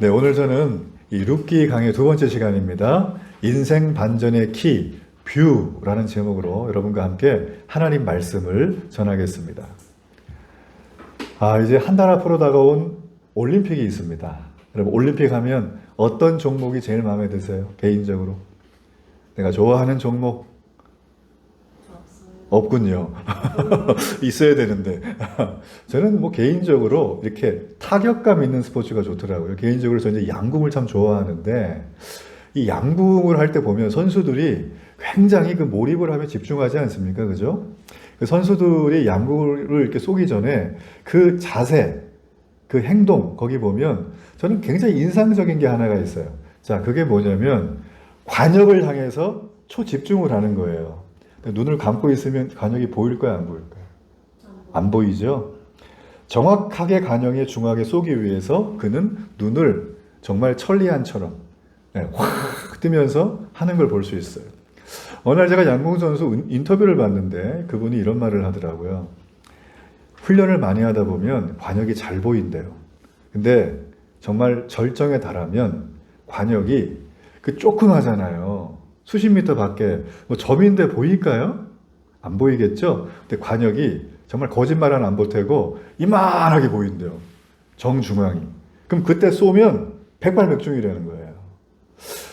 네, 오늘 저는 이 룻기 강의 두 번째 시간입니다. 인생 반전의 키, 뷰라는 제목으로 여러분과 함께 하나님 말씀을 전하겠습니다. 이제 한 달 앞으로 다가온 올림픽이 있습니다. 여러분, 올림픽 하면 어떤 종목이 제일 마음에 드세요? 개인적으로. 내가 좋아하는 종목? 없군요. 있어야 되는데. 저는 뭐 개인적으로 이렇게 타격감 있는 스포츠가 좋더라고요. 개인적으로 저는 양궁을 참 좋아하는데, 이 양궁을 할 때 보면 선수들이 굉장히 그 몰입을 하며 집중하지 않습니까? 그죠? 그 선수들이 양궁을 이렇게 쏘기 전에 그 자세, 그 행동, 거기 보면 저는 굉장히 인상적인 게 하나가 있어요. 자, 그게 뭐냐면 관역을 향해서 초집중을 하는 거예요. 눈을 감고 있으면 관역이 보일까요? 안 보일까요? 안 보이죠? 정확하게 관역의 중앙에 쏘기 위해서 그는 눈을 정말 천리안처럼 확 뜨면서 하는 걸 볼 수 있어요. 어느 날 제가 양궁 선수 인터뷰를 봤는데 그분이 이런 말을 하더라고요. 훈련을 많이 하다 보면 관역이 잘 보인대요. 근데 정말 절정에 달하면 관역이 그 조그마잖아요. 수십 미터 밖에 뭐 점인데 보일까요? 안 보이겠죠? 근데 관역이 정말 거짓말은 안 보태고 이만하게 보인대요. 정중앙이. 그럼 그때 쏘면 백발백중이라는 거예요.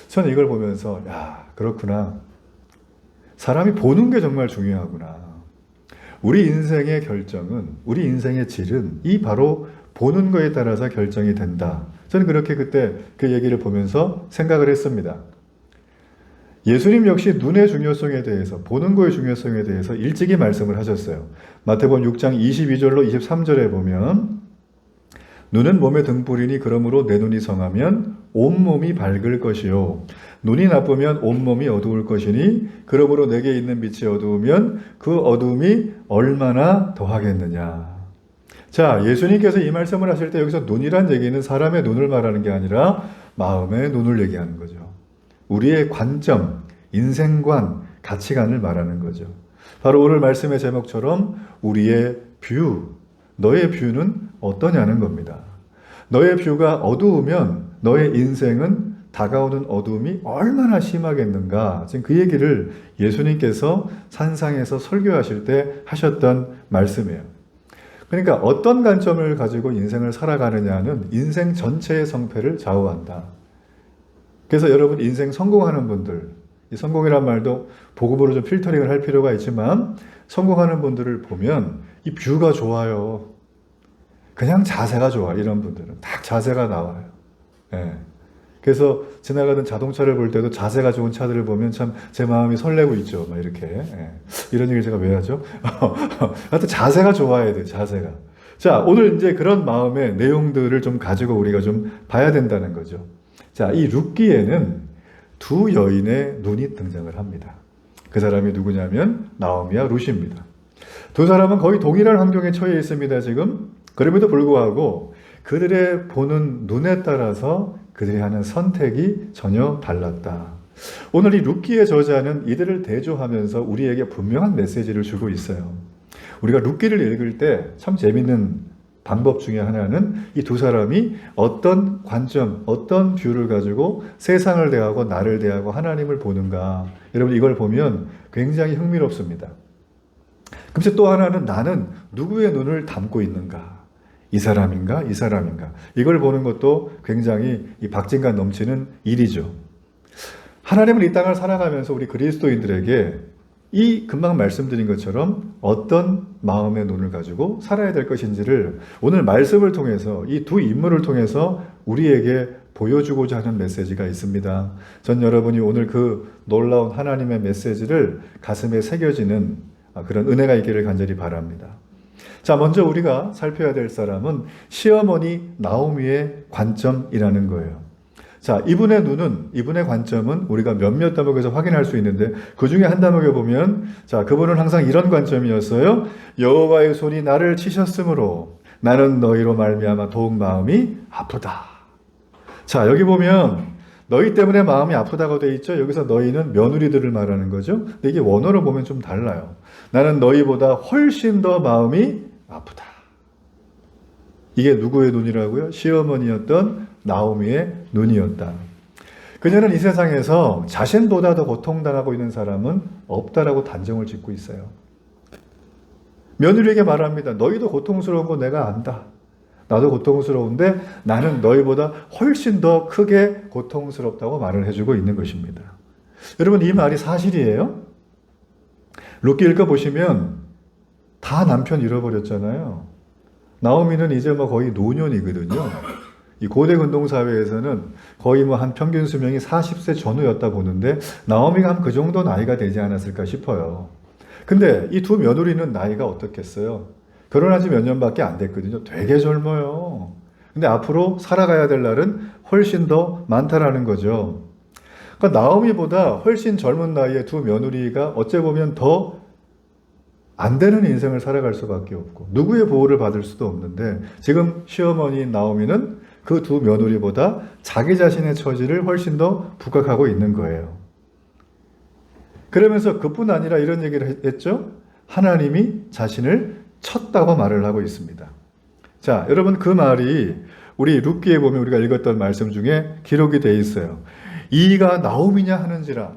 저는 이걸 보면서 야, 그렇구나. 사람이 보는 게 정말 중요하구나. 우리 인생의 결정은, 우리 인생의 질은 이 바로 보는 거에 따라서 결정이 된다. 저는 그렇게 그때 그 얘기를 보면서 생각을 했습니다. 예수님 역시 눈의 중요성에 대해서, 보는 거의 중요성에 대해서 일찍이 말씀을 하셨어요. 마태복음 6장 22절로 23절에 보면 눈은 몸의 등불이니 그러므로 내 눈이 성하면 온몸이 밝을 것이요 눈이 나쁘면 온몸이 어두울 것이니 그러므로 내게 있는 빛이 어두우면 그 어두움이 얼마나 더하겠느냐. 자, 예수님께서 이 말씀을 하실 때 여기서 눈이란 얘기는 사람의 눈을 말하는 게 아니라 마음의 눈을 얘기하는 거죠. 우리의 관점, 인생관, 가치관을 말하는 거죠. 바로 오늘 말씀의 제목처럼 우리의 뷰, 너의 뷰는 어떠냐는 겁니다. 너의 뷰가 어두우면 너의 인생은 다가오는 어두움이 얼마나 심하겠는가. 지금 그 얘기를 예수님께서 산상에서 설교하실 때 하셨던 말씀이에요. 그러니까 어떤 관점을 가지고 인생을 살아가느냐는 인생 전체의 성패를 좌우한다. 그래서 여러분 인생 성공하는 분들, 이 성공이란 말도 복음으로 좀 필터링을 할 필요가 있지만 성공하는 분들을 보면 이 뷰가 좋아요. 그냥 자세가 좋아. 이런 분들은 딱 자세가 나와요. 그래서 지나가는 자동차를 볼 때도 자세가 좋은 차들을 보면 참 제 마음이 설레고 있죠. 막 이렇게. 이런 얘기를 제가 왜 하죠? 하여튼 자세가 좋아야 돼요. 자세가. 자, 오늘 이제 그런 마음의 내용들을 좀 가지고 우리가 좀 봐야 된다는 거죠. 자, 이 룻기에는 두 여인의 눈이 등장을 합니다. 그 사람이 누구냐면 나오미와 룻입니다. 두 사람은 거의 동일한 환경에 처해 있습니다, 지금. 그럼에도 불구하고 그들의 보는 눈에 따라서 그들이 하는 선택이 전혀 달랐다. 오늘 이 룻기의 저자는 이들을 대조하면서 우리에게 분명한 메시지를 주고 있어요. 우리가 룻기를 읽을 때 참 재밌는 방법 중에 하나는 이 두 사람이 어떤 관점, 어떤 뷰를 가지고 세상을 대하고 나를 대하고 하나님을 보는가. 여러분 이걸 보면 굉장히 흥미롭습니다. 그런데 또 하나는 나는 누구의 눈을 담고 있는가. 이 사람인가? 이 사람인가? 이걸 보는 것도 굉장히 이 박진감 넘치는 일이죠. 하나님은 이 땅을 살아가면서 우리 그리스도인들에게 이 금방 말씀드린 것처럼 어떤 마음의 눈을 가지고 살아야 될 것인지를 오늘 말씀을 통해서 이 두 인물을 통해서 우리에게 보여주고자 하는 메시지가 있습니다. 전 여러분이 오늘 그 놀라운 하나님의 메시지를 가슴에 새겨지는 그런 은혜가 있기를 간절히 바랍니다. 자, 먼저 우리가 살펴야 될 사람은 시어머니 나오미의 관점이라는 거예요. 자, 이분의 눈은, 이분의 관점은 우리가 몇몇 대목에서 확인할 수 있는데 그 중에 한 대목에 보면 자, 그분은 항상 이런 관점이었어요. 여호와의 손이 나를 치셨으므로 나는 너희로 말미암아 더욱 마음이 아프다. 자, 여기 보면 너희 때문에 마음이 아프다고 돼 있죠. 여기서 너희는 며느리들을 말하는 거죠. 근데 이게 원어로 보면 좀 달라요. 나는 너희보다 훨씬 더 마음이 아프다. 이게 누구의 눈이라고요? 시어머니였던 나오미의 눈이었다. 그녀는 이 세상에서 자신보다 더 고통당하고 있는 사람은 없다라고 단정을 짓고 있어요. 며느리에게 말합니다. 너희도 고통스러운 거 내가 안다. 나도 고통스러운데 나는 너희보다 훨씬 더 크게 고통스럽다고 말을 해주고 있는 것입니다. 여러분, 이 말이 사실이에요? 룻기 읽어보시면 다 남편 잃어버렸잖아요. 나오미는 이제 뭐 거의 노년이거든요. 이 고대 근동사회에서는 거의 뭐 한 평균 수명이 40세 전후였다 보는데 나오미가 한 그 정도 나이가 되지 않았을까 싶어요. 근데 이 두 며느리는 나이가 어떻겠어요? 결혼한 지 몇 년밖에 안 됐거든요. 되게 젊어요. 근데 앞으로 살아가야 될 날은 훨씬 더 많다라는 거죠. 그러니까 나오미보다 훨씬 젊은 나이에 두 며느리가 어째 보면 더 안 되는 인생을 살아갈 수밖에 없고 누구의 보호를 받을 수도 없는데 지금 시어머니인 나오미는 그 두 며느리보다 자기 자신의 처지를 훨씬 더 부각하고 있는 거예요. 그러면서 그뿐 아니라 이런 얘기를 했죠. 하나님이 자신을 쳤다고 말을 하고 있습니다. 자, 여러분, 그 말이 우리 룻기에 보면 우리가 읽었던 말씀 중에 기록이 되어 있어요. 이가 나오미냐 하는지라.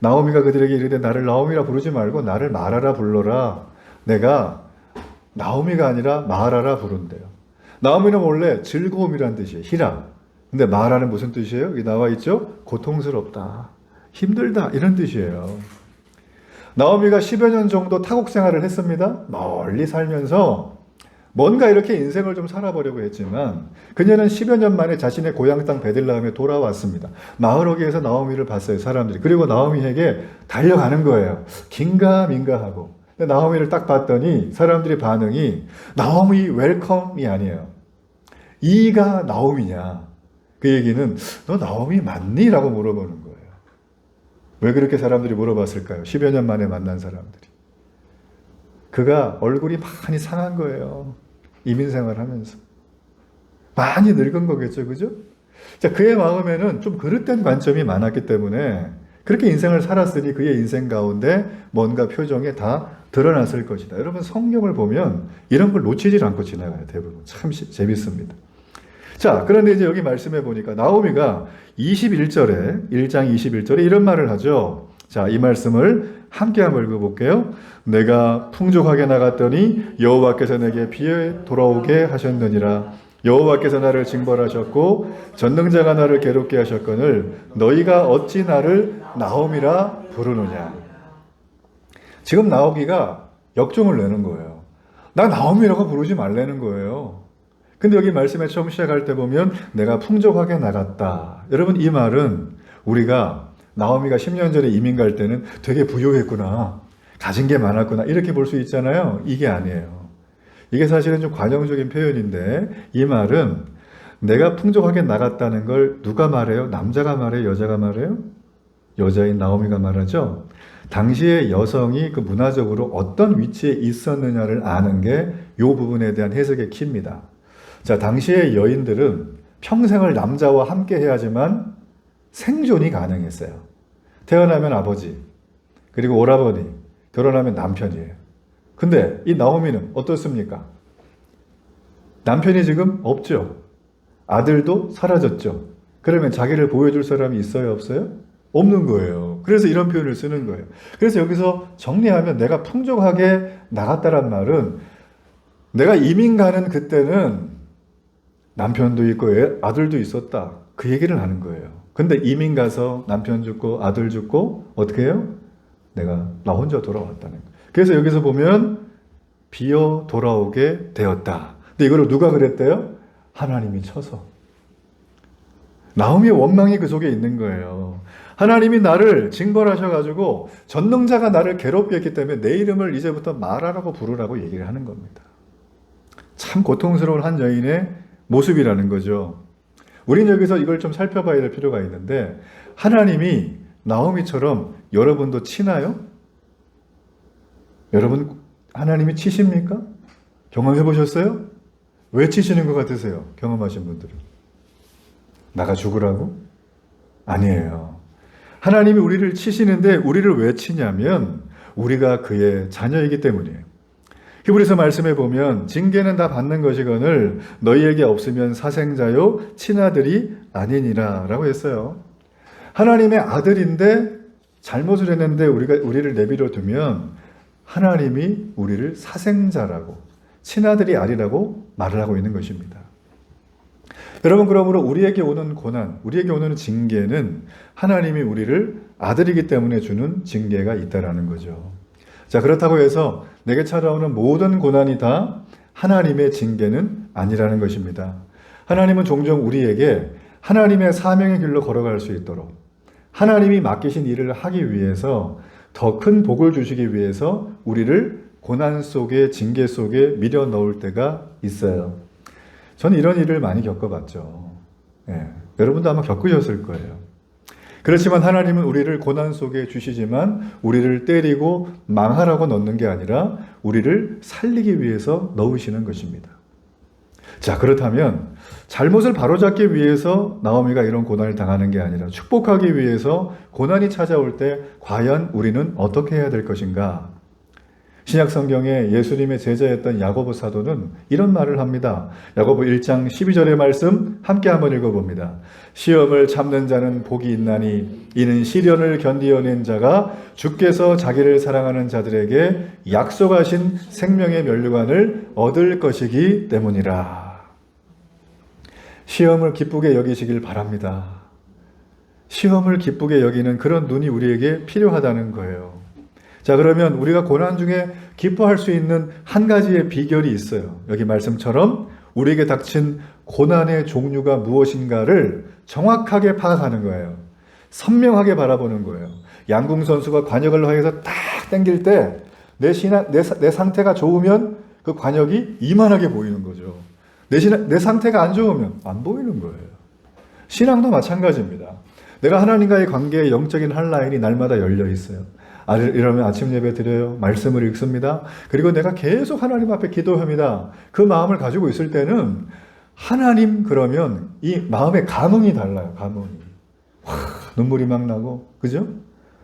나오미가 그들에게 이르되 나를 나오미라 부르지 말고 나를 마라라 불러라. 내가 나오미가 아니라 마라라 부른대요. 나오미는 원래 즐거움이란 뜻이에요. 희락. 근데 마라는 무슨 뜻이에요? 여기 나와 있죠? 고통스럽다. 힘들다. 이런 뜻이에요. 나오미가 10여 년 정도 타국 생활을 했습니다. 멀리 살면서 뭔가 이렇게 인생을 좀 살아보려고 했지만 그녀는 10여 년 만에 자신의 고향 땅 베들레헴에 돌아왔습니다. 마을어귀에서 나오미를 봤어요, 사람들이. 그리고 나오미에게 달려가는 거예요. 긴가민가하고. 근데 나오미를 딱 봤더니 사람들의 반응이 나오미 웰컴이 아니에요. 이가 나오미냐. 그 얘기는 너 나오미 맞니? 라고 물어보는 거예요. 왜 그렇게 사람들이 물어봤을까요? 10여 년 만에 만난 사람들이. 그가 얼굴이 많이 상한 거예요. 이민생활 하면서. 많이 늙은 거겠죠. 그죠? 자, 그의 마음에는 좀 그릇된 관점이 많았기 때문에 그렇게 인생을 살았으니 그의 인생 가운데 뭔가 표정에 다 드러났을 것이다. 여러분, 성경을 보면 이런 걸 놓치질 않고 지나가요. 대부분. 참 재밌습니다. 자, 그런데 이제 여기 말씀해 보니까 나오미가 21절에, 1장 21절에 이런 말을 하죠. 자, 이 말씀을 함께 한번 읽어볼게요. 내가 풍족하게 나갔더니 여호와께서 내게 비에 돌아오게 하셨느니라. 여호와께서 나를 징벌하셨고 전능자가 나를 괴롭게 하셨거늘 너희가 어찌 나를 나오미라 부르느냐. 지금 나오기가 역종을 내는 거예요. 나 나오미라고 부르지 말라는 거예요. 근데 여기 말씀에 처음 시작할 때 보면 내가 풍족하게 나갔다. 여러분, 이 말은 우리가 나오미가 10년 전에 이민 갈 때는 되게 부유했구나. 가진 게 많았구나. 이렇게 볼 수 있잖아요. 이게 아니에요. 이게 사실은 좀 관용적인 표현인데 이 말은 내가 풍족하게 나갔다는 걸 누가 말해요? 남자가 말해요? 여자가 말해요? 여자인 나오미가 말하죠. 당시의 여성이 그 문화적으로 어떤 위치에 있었느냐를 아는 게 이 부분에 대한 해석의 키입니다. 자, 당시의 여인들은 평생을 남자와 함께 해야지만 생존이 가능했어요. 태어나면 아버지, 그리고 오라버니, 결혼하면 남편이에요. 근데 이 나오미는 어떻습니까? 남편이 지금 없죠. 아들도 사라졌죠. 그러면 자기를 보여줄 사람이 있어요, 없어요? 없는 거예요. 그래서 이런 표현을 쓰는 거예요. 그래서 여기서 정리하면 내가 풍족하게 나갔다란 말은 내가 이민 가는 그때는 남편도 있고 아들도 있었다. 그 얘기를 하는 거예요. 근데 이민 가서 남편 죽고 아들 죽고 어떻게 해요? 나 혼자 돌아왔다는 거예요. 그래서 여기서 보면 비어 돌아오게 되었다. 근데 이거를 누가 그랬대요? 하나님이 쳐서. 나오미의 원망이 그 속에 있는 거예요. 하나님이 나를 징벌하셔가지고 전능자가 나를 괴롭게 했기 때문에 내 이름을 이제부터 마라라고 부르라고 얘기를 하는 겁니다. 참 고통스러운 한 여인의 모습이라는 거죠. 우린 여기서 이걸 좀 살펴봐야 될 필요가 있는데 하나님이 나오미처럼 여러분도 치나요? 여러분 하나님이 치십니까? 경험해 보셨어요? 왜 치시는 것 같으세요? 경험하신 분들은. 나가 죽으라고? 아니에요. 하나님이 우리를 치시는데 우리를 왜 치냐면 우리가 그의 자녀이기 때문이에요. 히브리서 말씀에 보면 징계는 다 받는 것이거늘 너희에게 없으면 사생자요 친아들이 아니니라 라고 했어요. 하나님의 아들인데 잘못을 했는데 우리를 내버려 두면 하나님이 우리를 사생자라고 친아들이 아니라고 말을 하고 있는 것입니다. 여러분, 그러므로 우리에게 오는 고난, 우리에게 오는 징계는 하나님이 우리를 아들이기 때문에 주는 징계가 있다라는 거죠. 자, 그렇다고 해서 내게 찾아오는 모든 고난이 다 하나님의 징계는 아니라는 것입니다. 하나님은 종종 우리에게 하나님의 사명의 길로 걸어갈 수 있도록 하나님이 맡기신 일을 하기 위해서 더 큰 복을 주시기 위해서 우리를 고난 속에 징계 속에 밀어 넣을 때가 있어요. 저는 이런 일을 많이 겪어봤죠. 여러분도 아마 겪으셨을 거예요. 그렇지만 하나님은 우리를 고난 속에 주시지만 우리를 때리고 망하라고 넣는 게 아니라 우리를 살리기 위해서 넣으시는 것입니다. 자, 그렇다면 잘못을 바로잡기 위해서 나오미가 이런 고난을 당하는 게 아니라 축복하기 위해서 고난이 찾아올 때 과연 우리는 어떻게 해야 될 것인가? 신약 성경에 예수님의 제자였던 야고보 사도는 이런 말을 합니다. 야고보 1장 12절의 말씀 함께 한번 읽어봅니다. 시험을 참는 자는 복이 있나니 이는 시련을 견디어낸 자가 주께서 자기를 사랑하는 자들에게 약속하신 생명의 면류관을 얻을 것이기 때문이라. 시험을 기쁘게 여기시길 바랍니다. 시험을 기쁘게 여기는 그런 눈이 우리에게 필요하다는 거예요. 자, 그러면 우리가 고난 중에 기뻐할 수 있는 한 가지의 비결이 있어요. 여기 말씀처럼 우리에게 닥친 고난의 종류가 무엇인가를 정확하게 파악하는 거예요. 선명하게 바라보는 거예요. 양궁 선수가 관역을 향해서 딱 당길 때 내 상태가 좋으면 그 관역이 이만하게 보이는 거죠. 내 상태가 안 좋으면 안 보이는 거예요. 신앙도 마찬가지입니다. 내가 하나님과의 관계의 영적인 한 라인이 날마다 열려 있어요. 이러면 아침 예배 드려요. 말씀을 읽습니다. 그리고 내가 계속 하나님 앞에 기도합니다. 그 마음을 가지고 있을 때는 하나님 그러면 이 마음의 감흥이 달라요. 감흥이. 눈물이 막 나고, 그죠?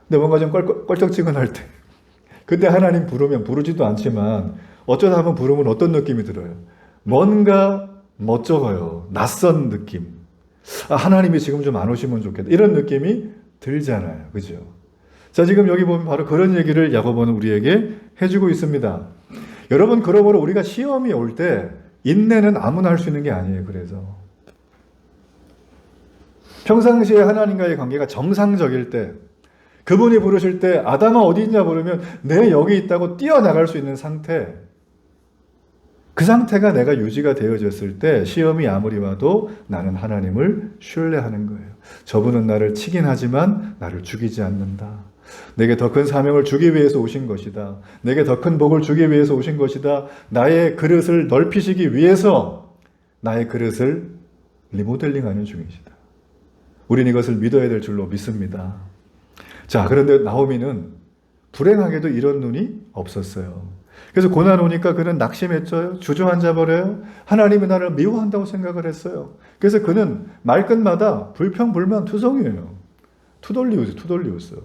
근데 뭔가 좀 껄쩍지근할 때 그때 하나님 부르면 부르지도 않지만 어쩌다 한번 부르면 어떤 느낌이 들어요? 뭔가 멋쩍어요. 낯선 느낌. 하나님이 지금 좀 안 오시면 좋겠다. 이런 느낌이 들잖아요. 그죠? 자, 지금 여기 보면 바로 그런 얘기를 야고보는 우리에게 해주고 있습니다. 여러분, 그러므로 우리가 시험이 올 때 인내는 아무나 할 수 있는 게 아니에요. 그래서 평상시에 하나님과의 관계가 정상적일 때, 그분이 부르실 때 아담아 어디 있냐 부르면 내 여기 있다고 뛰어나갈 수 있는 상태, 그 상태가 내가 유지가 되어졌을 때 시험이 아무리 와도 나는 하나님을 신뢰하는 거예요. 저분은 나를 치긴 하지만 나를 죽이지 않는다. 내게 더 큰 사명을 주기 위해서 오신 것이다. 내게 더 큰 복을 주기 위해서 오신 것이다. 나의 그릇을 넓히시기 위해서 나의 그릇을 리모델링하는 중이시다. 우린 이것을 믿어야 될 줄로 믿습니다. 자, 그런데 나오미는 불행하게도 이런 눈이 없었어요. 그래서 고난 오니까 그는 낙심했죠. 주저앉아 버려요. 하나님이 나를 미워한다고 생각을 했어요. 그래서 그는 말끝마다 불평불만 투성이에요. 투덜리우스.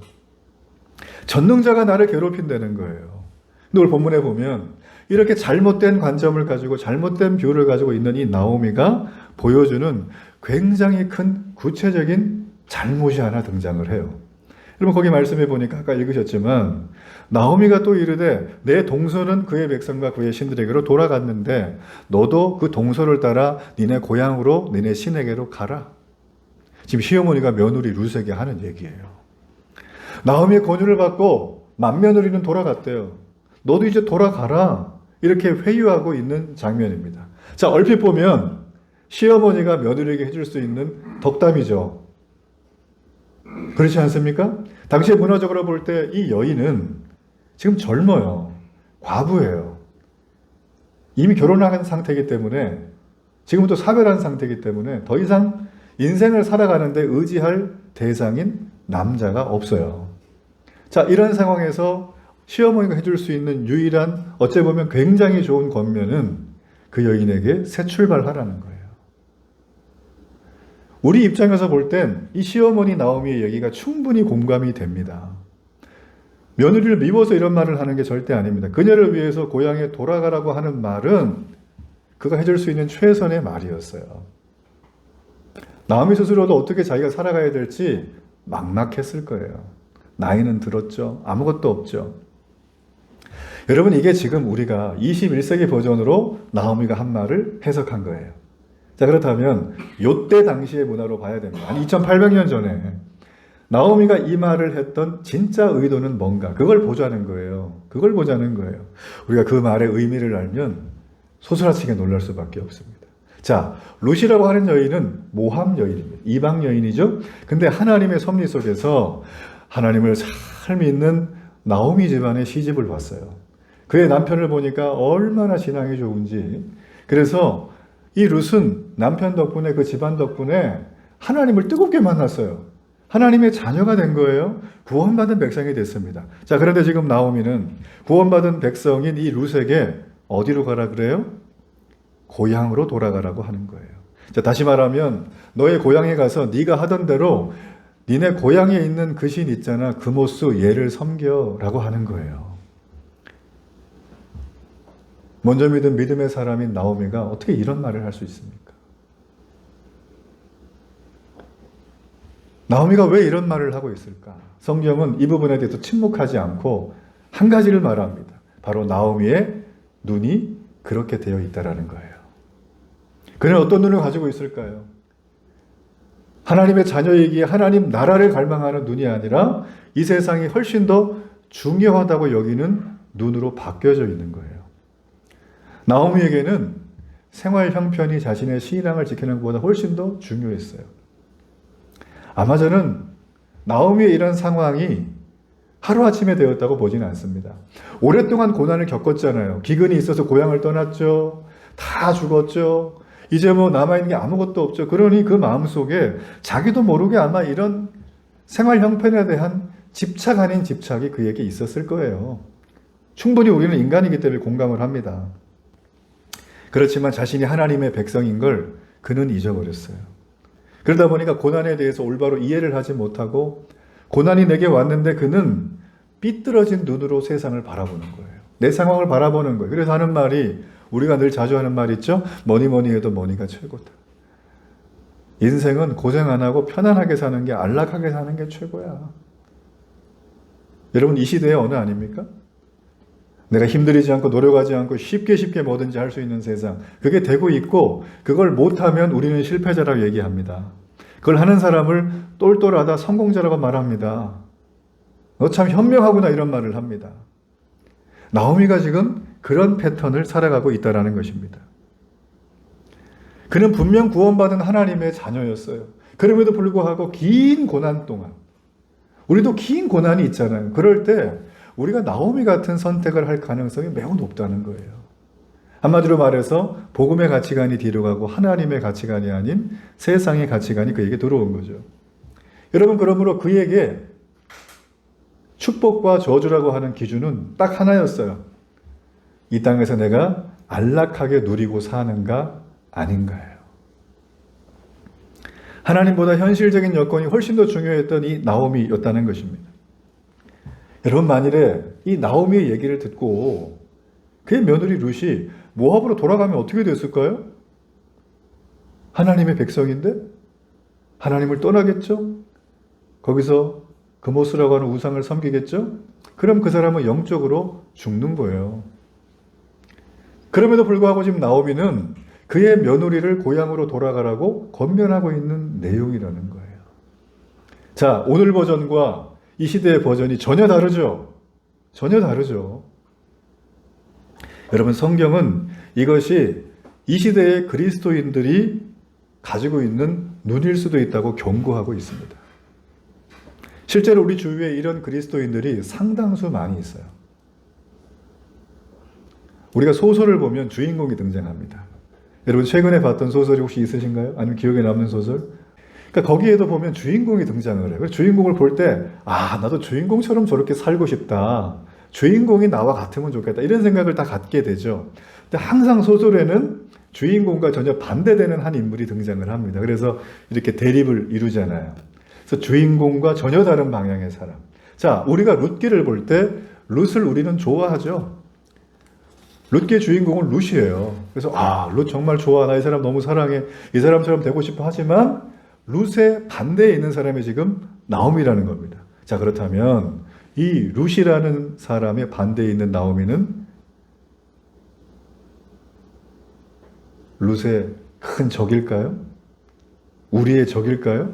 전능자가 나를 괴롭힌다는 거예요. 근데 오늘 본문에 보면 이렇게 잘못된 관점을 가지고 잘못된 뷰를 가지고 있는 이 나오미가 보여주는 굉장히 큰 구체적인 잘못이 하나 등장을 해요. 여러분, 거기 말씀해 보니까 아까 읽으셨지만 나오미가 또 이르되 내 동서는 그의 백성과 그의 신들에게로 돌아갔는데 너도 그 동서를 따라 니네 고향으로 니네 신에게로 가라. 지금 시어머니가 며느리 룻에게 하는 얘기예요. 나오미의 권유를 받고 맏며느리는 돌아갔대요. 너도 이제 돌아가라. 이렇게 회유하고 있는 장면입니다. 자, 얼핏 보면 시어머니가 며느리에게 해줄 수 있는 덕담이죠. 그렇지 않습니까? 당시에 문화적으로 볼 때 이 여인은 지금 젊어요. 과부예요. 이미 결혼한 상태이기 때문에 지금부터 사별한 상태이기 때문에 더 이상 인생을 살아가는데 의지할 대상인 남자가 없어요. 자, 이런 상황에서 시어머니가 해줄 수 있는 유일한 어찌 보면 굉장히 좋은 권면은 그 여인에게 새 출발하라는 거예요. 우리 입장에서 볼 땐 이 시어머니 나오미의 얘기가 충분히 공감이 됩니다. 며느리를 미워서 이런 말을 하는 게 절대 아닙니다. 그녀를 위해서 고향에 돌아가라고 하는 말은 그가 해줄 수 있는 최선의 말이었어요. 나오미 스스로도 어떻게 자기가 살아가야 될지 막막했을 거예요. 나이는 들었죠. 아무것도 없죠. 여러분, 이게 지금 우리가 21세기 버전으로 나오미가 한 말을 해석한 거예요. 자, 그렇다면 요때 당시의 문화로 봐야 됩니다. 한 2800년 전에 나오미가 이 말을 했던 진짜 의도는 뭔가, 그걸 보자는 거예요. 그걸 보자는 거예요. 우리가 그 말의 의미를 알면 소스라치게 놀랄 수밖에 없습니다. 자, 룻이라고 하는 여인은 모함 여인입니다. 이방 여인이죠. 근데 하나님의 섭리 속에서 하나님을 잘 믿는 나오미 집안의 시집을 봤어요. 그의 남편을 보니까 얼마나 신앙이 좋은지. 그래서 이 룻은 남편 덕분에, 그 집안 덕분에 하나님을 뜨겁게 만났어요. 하나님의 자녀가 된 거예요. 구원받은 백성이 됐습니다. 자, 그런데 지금 나오미는 구원받은 백성인 이 룻에게 어디로 가라 그래요? 고향으로 돌아가라고 하는 거예요. 자, 다시 말하면 너의 고향에 가서 네가 하던 대로 니네 고향에 있는 그 신 있잖아, 그모스 얘를 섬겨라고 하는 거예요. 먼저 믿은 믿음의 사람인 나오미가 어떻게 이런 말을 할 수 있습니까? 나오미가 왜 이런 말을 하고 있을까? 성경은 이 부분에 대해서 침묵하지 않고 한 가지를 말합니다. 바로 나오미의 눈이 그렇게 되어 있다라는 거예요. 그는 어떤 눈을 가지고 있을까요? 하나님의 자녀이기에 하나님 나라를 갈망하는 눈이 아니라 이 세상이 훨씬 더 중요하다고 여기는 눈으로 바뀌어져 있는 거예요. 나오미에게는 생활 형편이 자신의 신앙을 지키는 것보다 훨씬 더 중요했어요. 아마 저는 나오미의 이런 상황이 하루아침에 되었다고 보지는 않습니다. 오랫동안 고난을 겪었잖아요. 기근이 있어서 고향을 떠났죠. 다 죽었죠. 이제 뭐 남아있는 게 아무것도 없죠. 그러니 그 마음속에 자기도 모르게 아마 이런 생활 형편에 대한 집착 아닌 집착이 그에게 있었을 거예요. 충분히 우리는 인간이기 때문에 공감을 합니다. 그렇지만 자신이 하나님의 백성인 걸 그는 잊어버렸어요. 그러다 보니까 고난에 대해서 올바로 이해를 하지 못하고 고난이 내게 왔는데 그는 삐뚤어진 눈으로 세상을 바라보는 거예요. 내 상황을 바라보는 거예요. 그래서 하는 말이, 우리가 늘 자주 하는 말 있죠? 뭐니 해도 뭐니가 최고다. 인생은 고생 안 하고 편안하게 사는 게, 안락하게 사는 게 최고야. 여러분, 이 시대의 언어 아닙니까? 내가 힘들이지 않고 노력하지 않고 쉽게 뭐든지 할 수 있는 세상, 그게 되고 있고, 그걸 못하면 우리는 실패자라고 얘기합니다. 그걸 하는 사람을 똘똘하다, 성공자라고 말합니다. 너 참 현명하구나, 이런 말을 합니다. 나오미가 지금 그런 패턴을 살아가고 있다는 것입니다. 그는 분명 구원받은 하나님의 자녀였어요. 그럼에도 불구하고 긴 고난 동안, 우리도 긴 고난이 있잖아요. 그럴 때 우리가 나오미 같은 선택을 할 가능성이 매우 높다는 거예요. 한마디로 말해서 복음의 가치관이 뒤로 가고 하나님의 가치관이 아닌 세상의 가치관이 그에게 들어온 거죠. 여러분, 그러므로 그에게 축복과 저주라고 하는 기준은 딱 하나였어요. 이 땅에서 내가 안락하게 누리고 사는가 아닌가예요. 하나님보다 현실적인 여건이 훨씬 더 중요했던 이 나오미였다는 것입니다. 여러분, 만일에 이 나오미의 얘기를 듣고 그의 며느리 룻이 모압으로 돌아가면 어떻게 됐을까요? 하나님의 백성인데 하나님을 떠나겠죠? 거기서 그모스라고 하는 우상을 섬기겠죠? 그럼 그 사람은 영적으로 죽는 거예요. 그럼에도 불구하고 지금 나오미는 그의 며느리를 고향으로 돌아가라고 권면하고 있는 내용이라는 거예요. 자, 오늘 버전과 이 시대의 버전이 전혀 다르죠? 전혀 다르죠. 여러분, 성경은 이것이 이 시대의 그리스도인들이 가지고 있는 눈일 수도 있다고 경고하고 있습니다. 실제로 우리 주위에 이런 그리스도인들이 상당수 많이 있어요. 우리가 소설을 보면 주인공이 등장합니다. 여러분, 최근에 봤던 소설이 혹시 있으신가요? 아니면 기억에 남는 소설? 그러니까 거기에도 보면 주인공이 등장을 해요. 그래서 주인공을 볼 때, 나도 주인공처럼 저렇게 살고 싶다. 주인공이 나와 같으면 좋겠다. 이런 생각을 다 갖게 되죠. 근데 항상 소설에는 주인공과 전혀 반대되는 한 인물이 등장을 합니다. 그래서 이렇게 대립을 이루잖아요. 그래서 주인공과 전혀 다른 방향의 사람. 자, 우리가 룻기를 볼 때 룻을 우리는 좋아하죠. 룻기의 주인공은 룻이에요. 그래서 룻 정말 좋아. 나 이 사람 너무 사랑해. 이 사람처럼 되고 싶어 하지만 룻의 반대에 있는 사람이 지금 나오미라는 겁니다. 자, 그렇다면 이 룻이라는 사람의 반대에 있는 나오미는 룻의 큰 적일까요? 우리의 적일까요?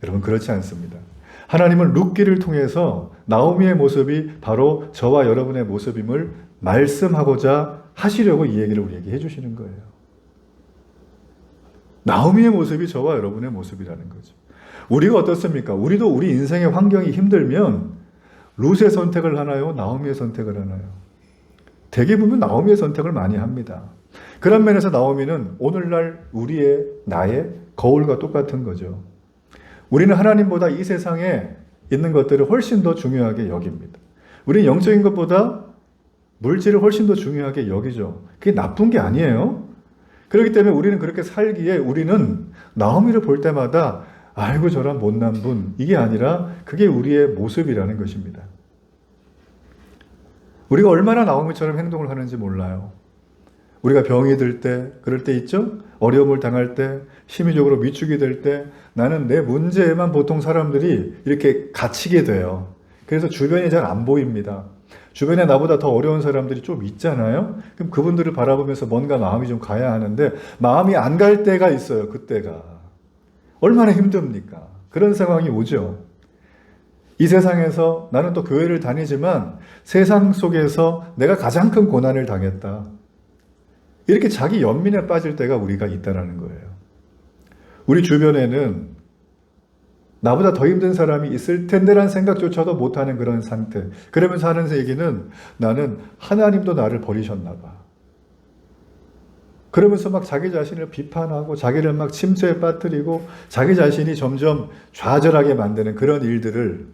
여러분, 그렇지 않습니다. 하나님은 룻기를 통해서 나오미의 모습이 바로 저와 여러분의 모습임을 말씀하고자 하시려고 이 얘기를 우리에게 해주시는 거예요. 나오미의 모습이 저와 여러분의 모습이라는 거죠. 우리가 어떻습니까? 우리도 우리 인생의 환경이 힘들면 룻의 선택을 하나요? 나오미의 선택을 하나요? 대개 보면 나오미의 선택을 많이 합니다. 그런 면에서 나오미는 오늘날 나의 거울과 똑같은 거죠. 우리는 하나님보다 이 세상에 있는 것들을 훨씬 더 중요하게 여깁니다. 우리는 영적인 것보다 물질을 훨씬 더 중요하게 여기죠. 그게 나쁜 게 아니에요. 그렇기 때문에 우리는 그렇게 살기에 우리는 나오미를 볼 때마다 아이고 저런 못난 분, 이게 아니라 그게 우리의 모습이라는 것입니다. 우리가 얼마나 나오미처럼 행동을 하는지 몰라요. 우리가 병이 들 때, 그럴 때 있죠? 어려움을 당할 때, 심리적으로 위축이 될 때, 나는 내 문제에만 보통 사람들이 이렇게 갇히게 돼요. 그래서 주변이 잘 안 보입니다. 주변에 나보다 더 어려운 사람들이 좀 있잖아요? 그럼 그분들을 바라보면서 뭔가 마음이 좀 가야 하는데, 마음이 안 갈 때가 있어요, 그때가. 얼마나 힘듭니까? 그런 상황이 오죠. 이 세상에서 나는 또 교회를 다니지만 세상 속에서 내가 가장 큰 고난을 당했다. 이렇게 자기 연민에 빠질 때가 우리가 있다는 거예요. 우리 주변에는 나보다 더 힘든 사람이 있을 텐데라는 생각조차도 못하는 그런 상태. 그러면서 하는 얘기는 나는 하나님도 나를 버리셨나 봐. 그러면서 막 자기 자신을 비판하고 자기를 막 침체에 빠뜨리고 자기 자신이 점점 좌절하게 만드는 그런 일들을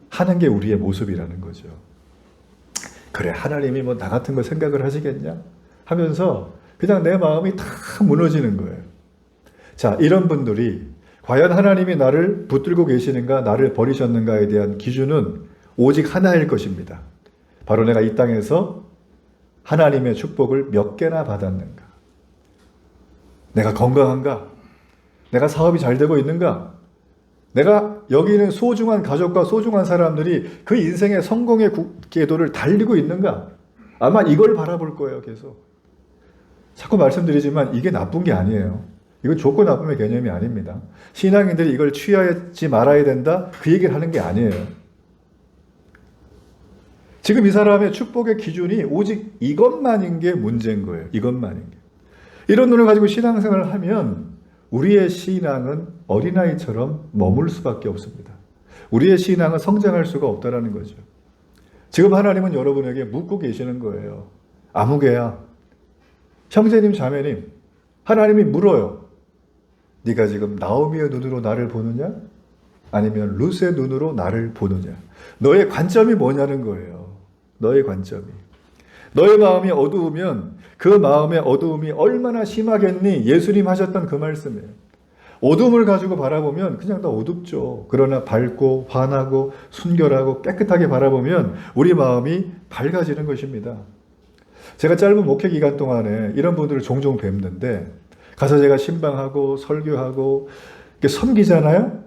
하는 게 우리의 모습이라는 거죠. 그래, 하나님이 뭐 나 같은 거 생각을 하시겠냐? 하면서 그냥 내 마음이 다 무너지는 거예요. 자, 이런 분들이 과연 하나님이 나를 붙들고 계시는가, 나를 버리셨는가에 대한 기준은 오직 하나일 것입니다. 바로 내가 이 땅에서 하나님의 축복을 몇 개나 받았는가? 내가 건강한가? 내가 사업이 잘 되고 있는가? 내가 여기 있는 소중한 가족과 소중한 사람들이 그 인생의 성공의 궤도를 달리고 있는가? 아마 이걸 바라볼 거예요, 계속. 자꾸 말씀드리지만 이게 나쁜 게 아니에요. 이건 좋고 나쁨의 개념이 아닙니다. 신앙인들이 이걸 취하지 말아야 된다, 그 얘기를 하는 게 아니에요. 지금 이 사람의 축복의 기준이 오직 이것만인 게 문제인 거예요. 이것만인 게. 이런 눈을 가지고 신앙생활을 하면 우리의 신앙은 어린아이처럼 머물 수밖에 없습니다. 우리의 신앙은 성장할 수가 없다는 거죠. 지금 하나님은 여러분에게 묻고 계시는 거예요. 아무개야, 형제님, 자매님, 하나님이 물어요. 네가 지금 나오미의 눈으로 나를 보느냐? 아니면 룻의 눈으로 나를 보느냐? 너의 관점이 뭐냐는 거예요. 너의 관점이. 너의 마음이 어두우면 그 마음의 어두움이 얼마나 심하겠니? 예수님 하셨던 그 말씀이에요. 어둠을 가지고 바라보면 그냥 다 어둡죠. 그러나 밝고 환하고 순결하고 깨끗하게 바라보면 우리 마음이 밝아지는 것입니다. 제가 짧은 목회 기간 동안에 이런 분들을 종종 뵙는데 가서 제가 신방하고 설교하고 섬기잖아요.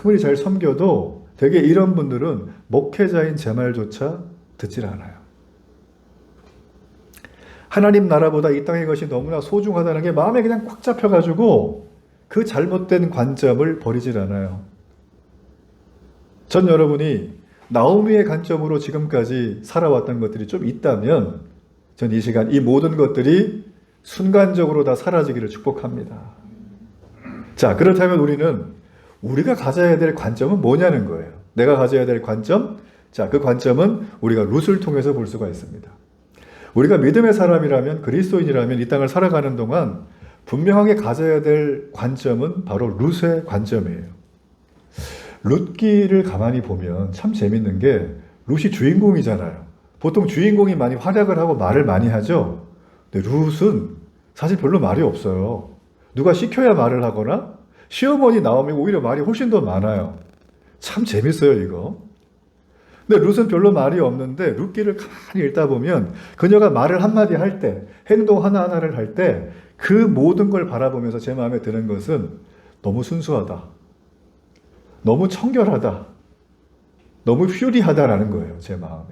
아무리 잘 섬겨도 되게 이런 분들은 목회자인 제 말조차 듣질 않아요. 하나님 나라보다 이 땅의 것이 너무나 소중하다는 게 마음에 그냥 꽉 잡혀가지고 그 잘못된 관점을 버리질 않아요. 전 여러분이 나오미의 관점으로 지금까지 살아왔던 것들이 좀 있다면 전 이 시간 이 모든 것들이 순간적으로 다 사라지기를 축복합니다. 자, 그렇다면 우리가 가져야 될 관점은 뭐냐는 거예요. 내가 가져야 될 관점? 자, 그 관점은 우리가 룻을 통해서 볼 수가 있습니다. 우리가 믿음의 사람이라면, 그리스도인이라면 이 땅을 살아가는 동안 분명하게 가져야 될 관점은 바로 룻의 관점이에요. 룻기를 가만히 보면 참 재밌는 게 룻이 주인공이잖아요. 보통 주인공이 많이 활약을 하고 말을 많이 하죠. 근데 룻은 사실 별로 말이 없어요. 누가 시켜야 말을 하거나 시어머니 나오면 오히려 말이 훨씬 더 많아요. 참 재밌어요, 이거. 근데 룻은 별로 말이 없는데 룻기를 가만히 읽다 보면 그녀가 말을 한마디 할 때, 행동 하나하나를 할 때 그 모든 걸 바라보면서 제 마음에 드는 것은 너무 순수하다. 너무 청결하다. 너무 퓨리하다라는 거예요. 제 마음에.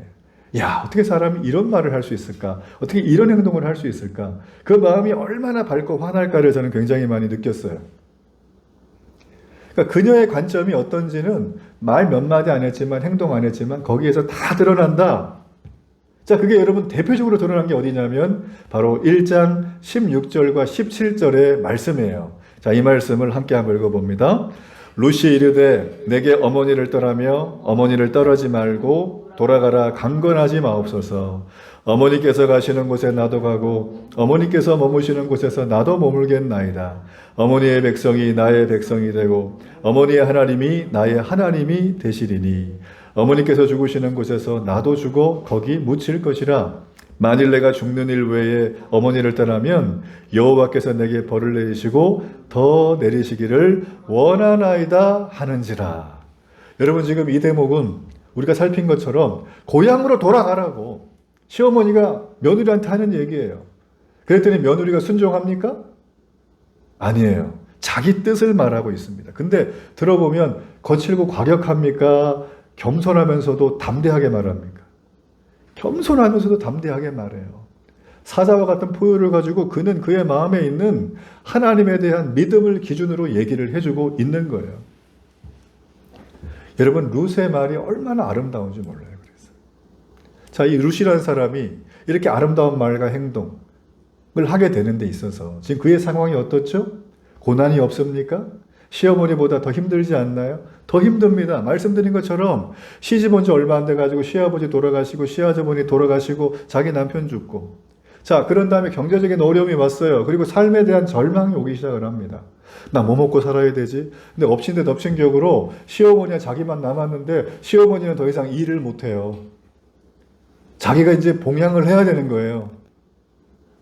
야, 어떻게 사람이 이런 말을 할 수 있을까? 어떻게 이런 행동을 할 수 있을까? 그 마음이 얼마나 밝고 환할까를 저는 굉장히 많이 느꼈어요. 그러니까 그녀의 관점이 어떤지는 말 몇 마디 안 했지만 행동 안 했지만 거기에서 다 드러난다. 자, 그게 여러분 대표적으로 드러난 게 어디냐면 바로 1장 16절과 17절의 말씀이에요. 자, 이 말씀을 함께 한번 읽어봅니다. 룻이 이르되 내게 어머니를 떠라며 어머니를 떠나지 말고 돌아가라 강건하지 마옵소서. 어머니께서 가시는 곳에 나도 가고 어머니께서 머무시는 곳에서 나도 머물겠나이다. 어머니의 백성이 나의 백성이 되고 어머니의 하나님이 나의 하나님이 되시리니 어머니께서 죽으시는 곳에서 나도 죽어 거기 묻힐 것이라. 만일 내가 죽는 일 외에 어머니를 떠나면 여호와께서 내게 벌을 내리시고 더 내리시기를 원하나이다 하는지라. 여러분, 지금 이 대목은 우리가 살핀 것처럼 고향으로 돌아가라고 시어머니가 며느리한테 하는 얘기예요. 그랬더니 며느리가 순종합니까? 아니에요. 자기 뜻을 말하고 있습니다. 근데 들어보면 거칠고 과격합니까? 겸손하면서도 담대하게 말합니까? 겸손하면서도 담대하게 말해요. 사자와 같은 포효를 가지고 그는 그의 마음에 있는 하나님에 대한 믿음을 기준으로 얘기를 해주고 있는 거예요. 여러분, 룻의 말이 얼마나 아름다운지 몰라요. 그래서 자, 이 룻이라는 사람이 이렇게 아름다운 말과 행동을 하게 되는 데 있어서 지금 그의 상황이 어떻죠? 고난이 없습니까? 시어머니보다 더 힘들지 않나요? 더 힘듭니다. 말씀드린 것처럼 시집 온 지 얼마 안 돼가지고 시아버지 돌아가시고 시아주머니 돌아가시고 자기 남편 죽고, 자, 그런 다음에 경제적인 어려움이 왔어요. 그리고 삶에 대한 절망이 오기 시작을 합니다. 나 뭐 먹고 살아야 되지? 근데 엎친 데 덮친 격으로 시어머니와 자기만 남았는데 시어머니는 더 이상 일을 못해요. 자기가 이제 봉양을 해야 되는 거예요.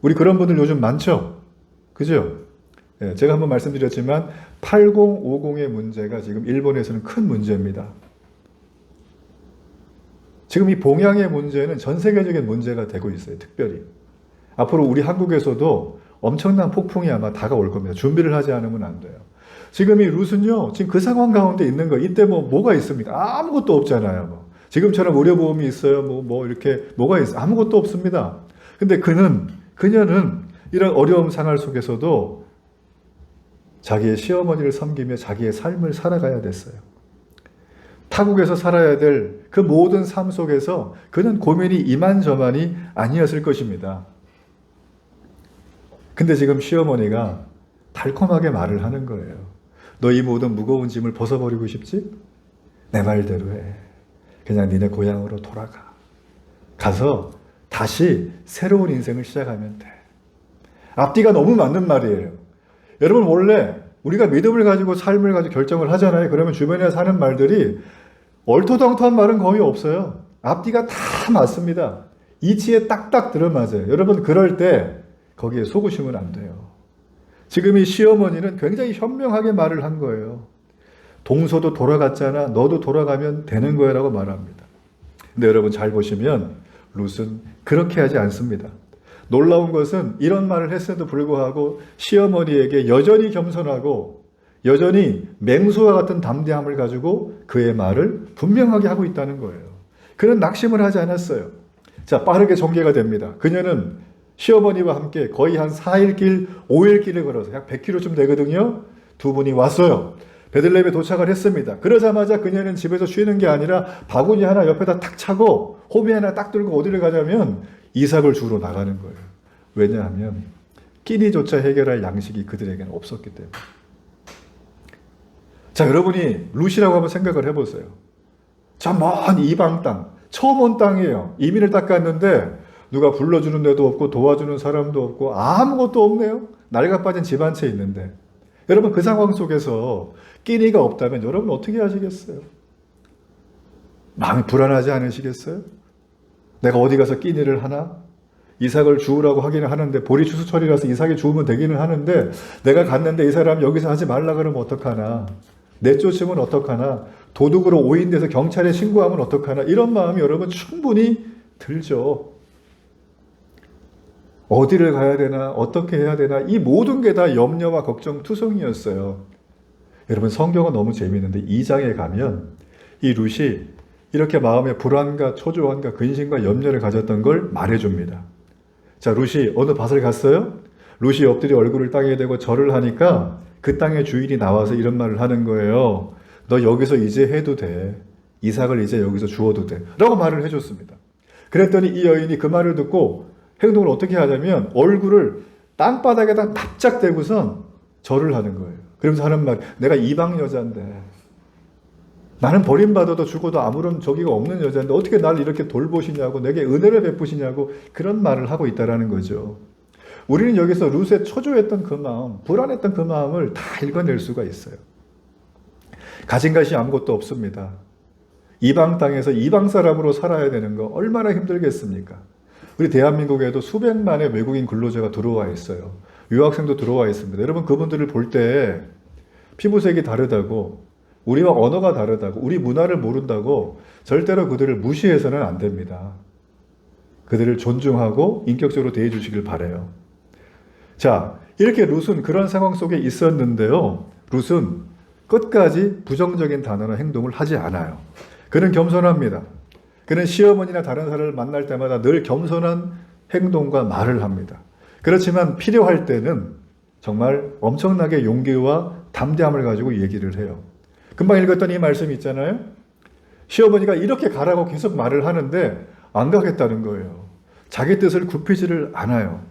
우리 그런 분들 요즘 많죠? 그죠? 예, 제가 한번 말씀드렸지만 8050의 문제가 지금 일본에서는 큰 문제입니다. 지금 이 봉양의 문제는 전 세계적인 문제가 되고 있어요. 특별히. 앞으로 우리 한국에서도 엄청난 폭풍이 아마 다가올 겁니다. 준비를 하지 않으면 안 돼요. 지금 이 룻은요, 지금 그 상황 가운데 있는 거예요. 이때 뭐가 있습니까? 아무것도 없잖아요. 지금처럼 의료보험이 있어요. 이렇게 뭐가 있어요? 아무것도 없습니다. 근데 그녀는 이런 어려움 생활 속에서도 자기의 시어머니를 섬기며 자기의 삶을 살아가야 됐어요. 타국에서 살아야 될 그 모든 삶 속에서 그는 고민이 이만저만이 아니었을 것입니다. 근데 지금 시어머니가 달콤하게 말을 하는 거예요. 너 이 모든 무거운 짐을 벗어버리고 싶지? 내 말대로 해. 그냥 니네 고향으로 돌아가. 가서 다시 새로운 인생을 시작하면 돼. 앞뒤가 너무 맞는 말이에요. 여러분, 원래 우리가 믿음을 가지고 삶을 가지고 결정을 하잖아요. 그러면 주변에서 하는 말들이 얼토당토한 말은 거의 없어요. 앞뒤가 다 맞습니다. 이치에 딱딱 들어맞아요. 여러분, 그럴 때 거기에 속으시면 안 돼요. 지금 이 시어머니는 굉장히 현명하게 말을 한 거예요. 동서도 돌아갔잖아. 너도 돌아가면 되는 거야 라고 말합니다. 근데 여러분, 잘 보시면 룻은 그렇게 하지 않습니다. 놀라운 것은 이런 말을 했음에도 불구하고 시어머니에게 여전히 겸손하고 여전히 맹수와 같은 담대함을 가지고 그의 말을 분명하게 하고 있다는 거예요. 그는 낙심을 하지 않았어요. 자, 빠르게 전개가 됩니다. 그녀는 시어머니와 함께 거의 한 4일 길, 5일 길을 걸어서 약 100km쯤 되거든요. 두 분이 왔어요. 베들레헴에 도착을 했습니다. 그러자마자 그녀는 집에서 쉬는 게 아니라 바구니 하나 옆에다 탁 차고 호미 하나 딱 들고 어디를 가냐면 이삭을 주우러 나가는 거예요. 왜냐하면 끼니조차 해결할 양식이 그들에게는 없었기 때문에. 자, 여러분이 룻이라고 한번 생각을 해보세요. 자, 먼 이방 땅, 처음 온 땅이에요. 이민을 딱 갔는데 누가 불러주는 데도 없고 도와주는 사람도 없고 아무것도 없네요. 낡아 빠진 집 한 채 있는데. 여러분, 그 상황 속에서 끼니가 없다면 여러분 어떻게 하시겠어요? 마음이 불안하지 않으시겠어요? 내가 어디 가서 끼니를 하나? 이삭을 주우라고 하기는 하는데 보리 추수철이라서 이삭이 주우면 되기는 하는데 내가 갔는데 이 사람 여기서 하지 말라 그러면 어떡하나? 내쫓으면 어떡하나, 도둑으로 오인돼서 경찰에 신고하면 어떡하나, 이런 마음이 여러분 충분히 들죠. 어디를 가야 되나, 어떻게 해야 되나, 이 모든 게 다 염려와 걱정 투성이었어요. 여러분, 성경은 너무 재미있는데 2장에 가면 이 룻이 이렇게 마음의 불안과 초조함과 근심과 염려를 가졌던 걸 말해줍니다. 자, 룻이 어느 밭을 갔어요? 룻이 엎드려 얼굴을 땅에 대고 절을 하니까 그 땅의 주인이 나와서 이런 말을 하는 거예요. 너 여기서 이제 해도 돼. 이삭을 이제 여기서 주어도 돼. 라고 말을 해줬습니다. 그랬더니 이 여인이 그 말을 듣고 행동을 어떻게 하냐면 얼굴을 땅바닥에다 납작 대고선 절을 하는 거예요. 그러면서 하는 말, 내가 이방 여자인데, 나는 버림받아도 죽어도 아무런 저기가 없는 여자인데 어떻게 나를 이렇게 돌보시냐고, 내게 은혜를 베푸시냐고, 그런 말을 하고 있다라는 거죠. 우리는 여기서 룻의 초조했던 그 마음, 불안했던 그 마음을 다 읽어낼 수가 있어요. 가진 것이 아무것도 없습니다. 이방 땅에서 이방 사람으로 살아야 되는 거 얼마나 힘들겠습니까? 우리 대한민국에도 수백만의 외국인 근로자가 들어와 있어요. 유학생도 들어와 있습니다. 여러분, 그분들을 볼 때 피부색이 다르다고, 우리와 언어가 다르다고, 우리 문화를 모른다고 절대로 그들을 무시해서는 안 됩니다. 그들을 존중하고 인격적으로 대해 주시길 바라요. 자, 이렇게 룻은 그런 상황 속에 있었는데요. 룻은 끝까지 부정적인 단어나 행동을 하지 않아요. 그는 겸손합니다. 그는 시어머니나 다른 사람을 만날 때마다 늘 겸손한 행동과 말을 합니다. 그렇지만 필요할 때는 정말 엄청나게 용기와 담대함을 가지고 얘기를 해요. 금방 읽었던 이 말씀이 있잖아요. 시어머니가 이렇게 가라고 계속 말을 하는데 안 가겠다는 거예요. 자기 뜻을 굽히지를 않아요.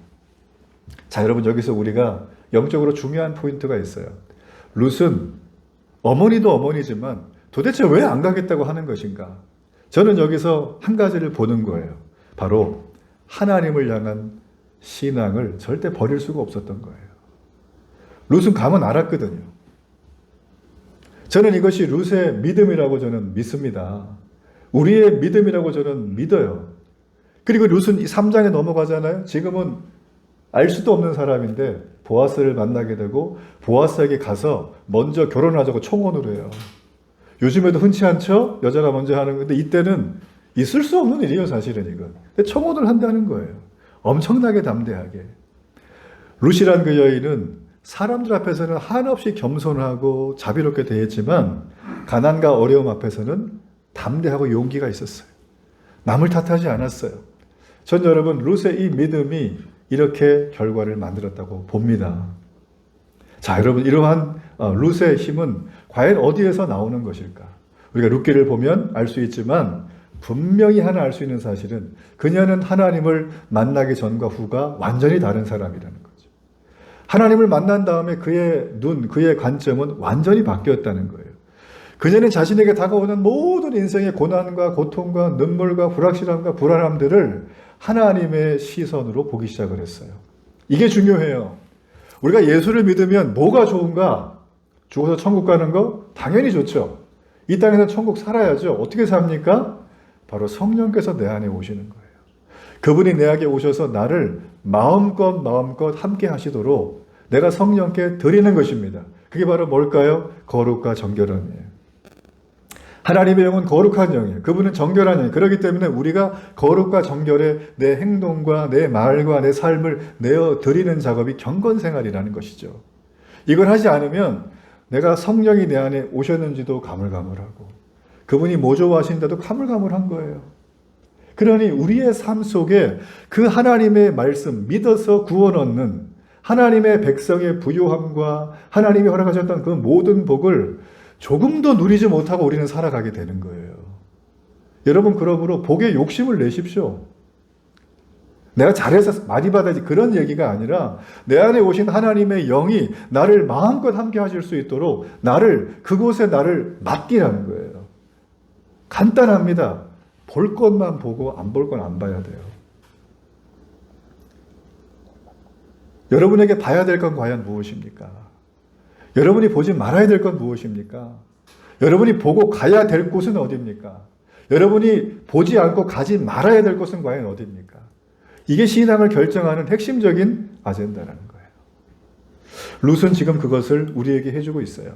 자, 여러분, 여기서 우리가 영적으로 중요한 포인트가 있어요. 룻은 어머니도 어머니지만 도대체 왜 안 가겠다고 하는 것인가? 저는 여기서 한 가지를 보는 거예요. 바로 하나님을 향한 신앙을 절대 버릴 수가 없었던 거예요. 룻은 가면 알았거든요. 저는 이것이 룻의 믿음이라고 저는 믿습니다. 우리의 믿음이라고 저는 믿어요. 그리고 룻은 3장에 넘어가잖아요. 지금은 알 수도 없는 사람인데 보아스를 만나게 되고 보아스에게 가서 먼저 결혼하자고 청혼을 해요. 요즘에도 흔치 않죠? 여자가 먼저 하는 건데 이때는 있을 수 없는 일이에요, 사실은 이건. 근데 청혼을 한다는 거예요. 엄청나게 담대하게. 룻이란 그 여인은 사람들 앞에서는 한없이 겸손하고 자비롭게 대했지만 가난과 어려움 앞에서는 담대하고 용기가 있었어요. 남을 탓하지 않았어요. 전 여러분, 룻의 이 믿음이 이렇게 결과를 만들었다고 봅니다. 자, 여러분, 이러한 룻의 힘은 과연 어디에서 나오는 것일까? 우리가 룻기를 보면 알 수 있지만 분명히 하나 알 수 있는 사실은 그녀는 하나님을 만나기 전과 후가 완전히 다른 사람이라는 거죠. 하나님을 만난 다음에 그의 눈, 그의 관점은 완전히 바뀌었다는 거예요. 그녀는 자신에게 다가오는 모든 인생의 고난과 고통과 눈물과 불확실함과 불안함들을 하나님의 시선으로 보기 시작을 했어요. 이게 중요해요. 우리가 예수를 믿으면 뭐가 좋은가? 죽어서 천국 가는 거? 당연히 좋죠. 이 땅에서 천국 살아야죠. 어떻게 삽니까? 바로 성령께서 내 안에 오시는 거예요. 그분이 내 안에 오셔서 나를 마음껏 함께 하시도록 내가 성령께 드리는 것입니다. 그게 바로 뭘까요? 거룩과 정결함이에요. 하나님의 영은 거룩한 영이에요. 그분은 정결한 영이에요. 그렇기 때문에 우리가 거룩과 정결에 내 행동과 내 말과 내 삶을 내어드리는 작업이 경건생활이라는 것이죠. 이걸 하지 않으면 내가 성령이 내 안에 오셨는지도 가물가물하고 그분이 뭐 좋아하신다도 가물가물한 거예요. 그러니 우리의 삶 속에 그 하나님의 말씀 믿어서 구원 얻는 하나님의 백성의 부요함과 하나님이 허락하셨던 그 모든 복을 조금도 누리지 못하고 우리는 살아가게 되는 거예요. 여러분, 그러므로 복에 욕심을 내십시오. 내가 잘해서 많이 받아야지 그런 얘기가 아니라 내 안에 오신 하나님의 영이 나를 마음껏 함께 하실 수 있도록 그곳에 나를 맡기라는 거예요. 간단합니다. 볼 것만 보고 안 볼 건 안 봐야 돼요. 여러분에게 봐야 될 건 과연 무엇입니까? 여러분이 보지 말아야 될 건 무엇입니까? 여러분이 보고 가야 될 곳은 어디입니까? 여러분이 보지 않고 가지 말아야 될 곳은 과연 어디입니까? 이게 신앙을 결정하는 핵심적인 아젠다라는 거예요. 룻은 지금 그것을 우리에게 해주고 있어요.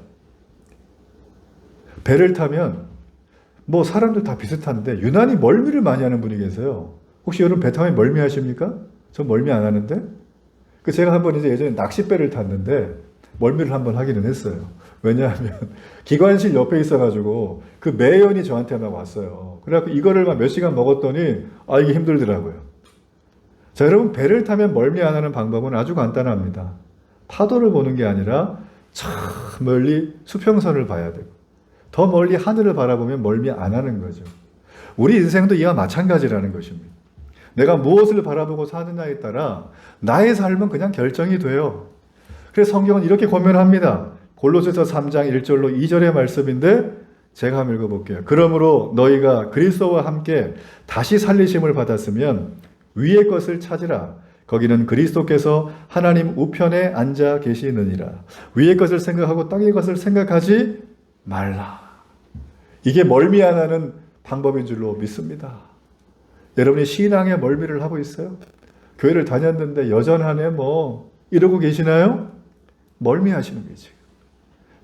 배를 타면 뭐 사람들 다 비슷한데 유난히 멀미를 많이 하는 분이 계세요. 혹시 여러분 배 타면 멀미하십니까? 전 멀미 안 하는데. 그 제가 한번 이제 예전에 낚싯배를 탔는데 멀미를 한번 하기는 했어요. 왜냐하면 기관실 옆에 있어가지고 그 매연이 저한테 막 왔어요. 그래갖고 이거를 막 몇 시간 먹었더니 이게 힘들더라고요. 자, 여러분 배를 타면 멀미 안 하는 방법은 아주 간단합니다. 파도를 보는 게 아니라 저 멀리 수평선을 봐야 되고 더 멀리 하늘을 바라보면 멀미 안 하는 거죠. 우리 인생도 이와 마찬가지라는 것입니다. 내가 무엇을 바라보고 사느냐에 따라 나의 삶은 그냥 결정이 돼요. 그래서 성경은 이렇게 권면합니다. 골로새서 3장 1절로 2절의 말씀인데 제가 한번 읽어볼게요. 그러므로 너희가 그리스도와 함께 다시 살리심을 받았으면 위의 것을 찾으라. 거기는 그리스도께서 하나님 우편에 앉아 계시느니라. 위의 것을 생각하고 땅의 것을 생각하지 말라. 이게 멀미 안 하는 방법인 줄로 믿습니다. 여러분이 신앙에 멀미를 하고 있어요? 교회를 다녔는데 여전하네 뭐 이러고 계시나요? 멀미하시는 거지.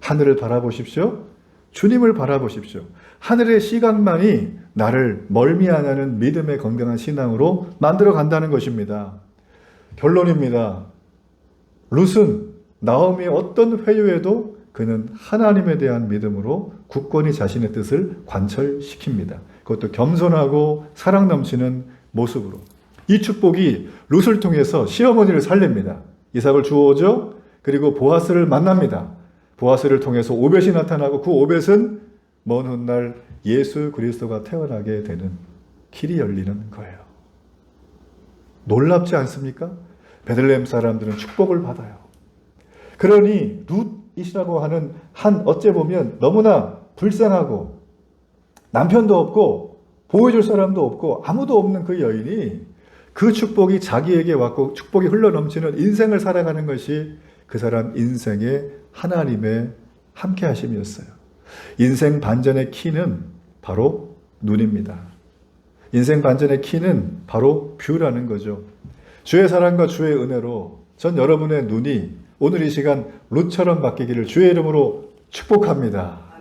하늘을 바라보십시오. 주님을 바라보십시오. 하늘의 시각만이 나를 멀미 안 하는 믿음의 건강한 신앙으로 만들어 간다는 것입니다. 결론입니다. 룻은 나오미의 어떤 회유에도 그는 하나님에 대한 믿음으로 굳건히 자신의 뜻을 관철시킵니다. 그것도 겸손하고 사랑 넘치는 모습으로. 이 축복이 룻을 통해서 시어머니를 살립니다. 이삭을 주워오죠. 그리고 보아스를 만납니다. 보아스를 통해서 오벳이 나타나고 그 오벳은 먼 훗날 예수 그리스도가 태어나게 되는 길이 열리는 거예요. 놀랍지 않습니까? 베들레헴 사람들은 축복을 받아요. 그러니 룻이라고 하는 한 어째 보면 너무나 불쌍하고 남편도 없고 보호해줄 사람도 없고 아무도 없는 그 여인이 그 축복이 자기에게 왔고 축복이 흘러넘치는 인생을 살아가는 것이 그 사람 인생의 하나님의 함께 하심이었어요. 인생 반전의 키는 바로 눈입니다. 인생 반전의 키는 바로 뷰라는 거죠. 주의 사랑과 주의 은혜로 전 여러분의 눈이 오늘 이 시간 룻처럼 바뀌기를 주의 이름으로 축복합니다.